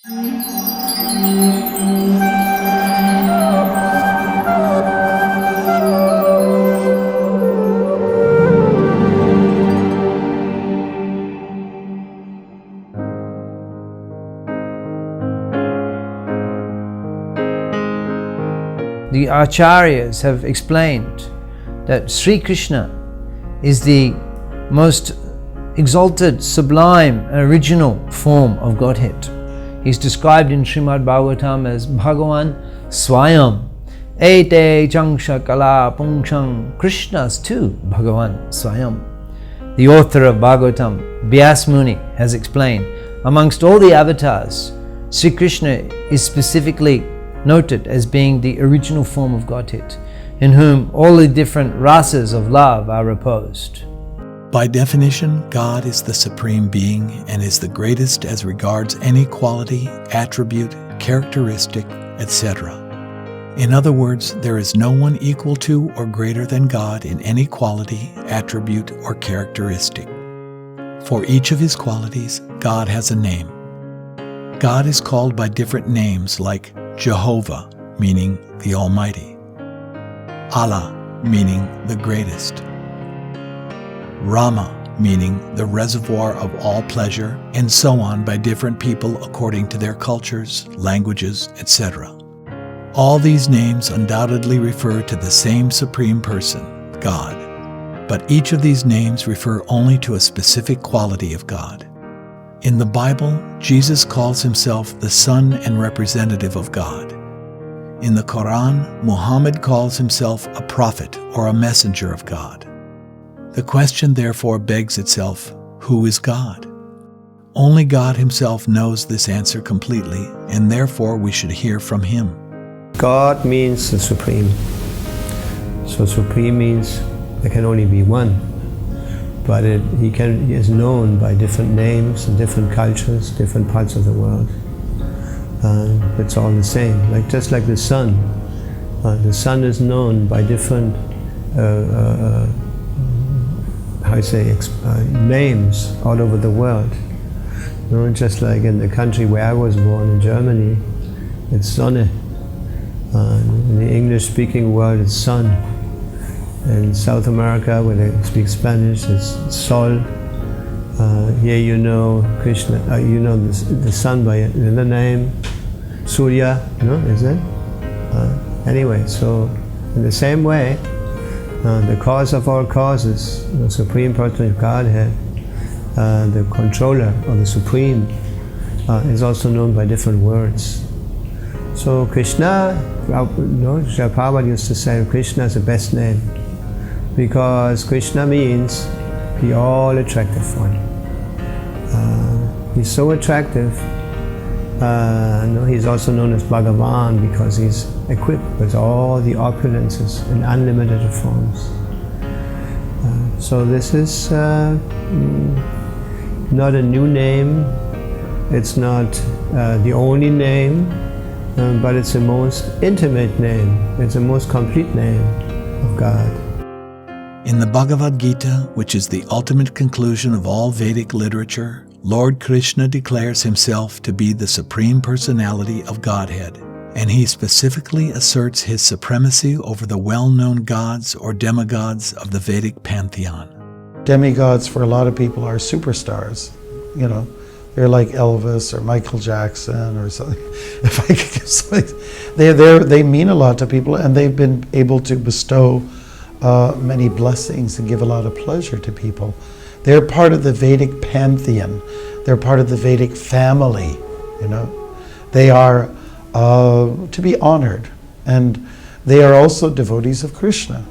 The Acharyas have explained that Sri Krishna is the most exalted, sublime, and original form of Godhead. He's described in Srimad Bhagavatam as Bhagavan Swayam. Ete Jangsha Kala Pungshang. Krishna's too Bhagavan Swayam. The author of Bhagavatam, Vyas Muni, has explained, amongst all the avatars, Sri Krishna is specifically noted as being the original form of Godhead, in whom all the different rasas of love are reposed. By definition, God is the Supreme Being and is the greatest as regards any quality, attribute, characteristic, etc. In other words, there is no one equal to or greater than God in any quality, attribute, or characteristic. For each of His qualities, God has a name. God is called by different names like Jehovah, meaning the Almighty; Allah, meaning the greatest; Rama, meaning the reservoir of all pleasure, and so on by different people according to their cultures, languages, etc. All these names undoubtedly refer to the same Supreme Person, God, but each of these names refer only to a specific quality of God. In the Bible, Jesus calls Himself the Son and representative of God. In the Quran, Muhammad calls himself a prophet or a messenger of God. The question therefore begs itself, who is God? Only God Himself knows this answer completely, and therefore we should hear from Him. God means the Supreme. So Supreme means there can only be one. But he is known by different names in different cultures, different parts of the world. It's all the same, just like the sun. The sun is known by different names all over the world. Just like in the country where I was born, in Germany, it's Sonne. In the English-speaking world, it's sun. In South America, where they speak Spanish, it's Sol. Here you know Krishna, you know the sun by another name, Surya, is it? Anyway, so in the same way, the cause of all causes, the Supreme Person of Godhead, the controller or the Supreme, is also known by different words. So Krishna, Srila Prabhupada used to say Krishna is the best name, because Krishna means the all-attractive one. He's so attractive. He's also known as Bhagavan because he's equipped with all the opulences in unlimited forms. So this is not a new name. It's not the only name, but it's the most intimate name. It's the most complete name of God. In the Bhagavad Gita, which is the ultimate conclusion of all Vedic literature, Lord Krishna declares Himself to be the Supreme Personality of Godhead, and He specifically asserts His supremacy over the well-known gods or demigods of the Vedic pantheon. Demigods for a lot of people are superstars. They're like Elvis or Michael Jackson or something. If I could give something, they mean a lot to people, and they've been able to bestow many blessings and give a lot of pleasure to people. They're part of the Vedic pantheon. They're part of the Vedic family, They are to be honored, and they are also devotees of Krishna.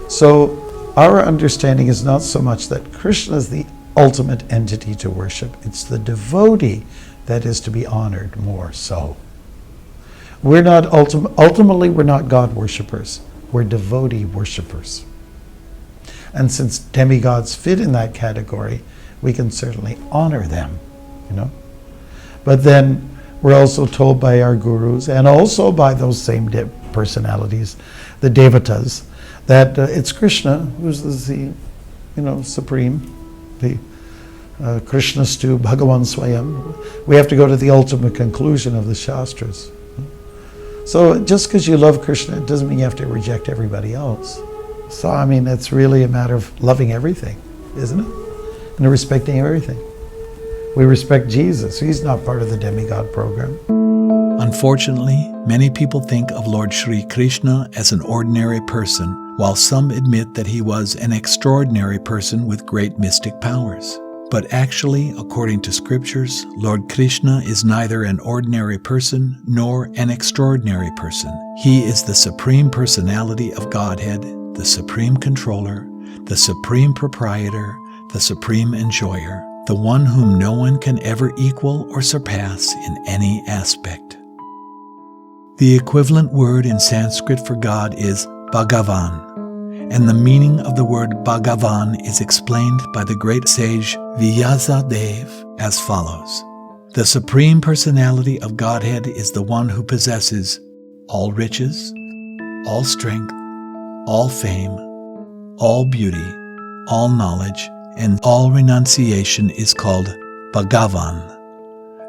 So our understanding is not so much that Krishna is the ultimate entity to worship. It's the devotee that is to be honored more so. We're not ultimately we're not God worshippers. We're devotee worshippers. And since demigods fit in that category, we can certainly honor them, But then we're also told by our gurus and also by those same personalities, the devatas, that it's Krishna who's the supreme, Krishnastu Bhagavan Swayam. We have to go to the ultimate conclusion of the Shastras. So just because you love Krishna, it doesn't mean you have to reject everybody else. So I mean, it's really a matter of loving everything, isn't it? And respecting everything. We respect Jesus. He's not part of the demigod program. Unfortunately, many people think of Lord Sri Krishna as an ordinary person, while some admit that he was an extraordinary person with great mystic powers. But actually, according to scriptures, Lord Krishna is neither an ordinary person nor an extraordinary person. He is the Supreme Personality of Godhead, the Supreme Controller, the Supreme Proprietor, the Supreme Enjoyer, the one whom no one can ever equal or surpass in any aspect. The equivalent word in Sanskrit for God is Bhagavan, and the meaning of the word Bhagavan is explained by the great sage Vyasadeva as follows. The Supreme Personality of Godhead is the one who possesses all riches, all strength, all fame, all beauty, all knowledge, and all renunciation is called Bhagavan.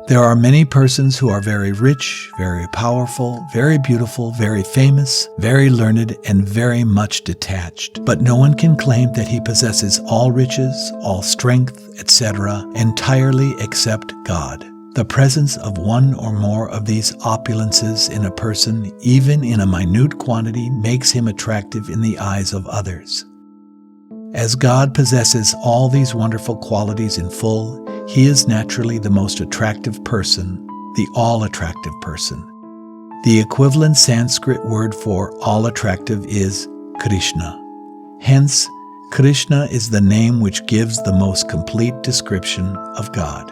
There are many persons who are very rich, very powerful, very beautiful, very famous, very learned, and very much detached. But no one can claim that he possesses all riches, all strength, etc., entirely except God. The presence of one or more of these opulences in a person, even in a minute quantity, makes him attractive in the eyes of others. As God possesses all these wonderful qualities in full, he is naturally the most attractive person, the all-attractive person. The equivalent Sanskrit word for all-attractive is Krishna. Hence, Krishna is the name which gives the most complete description of God.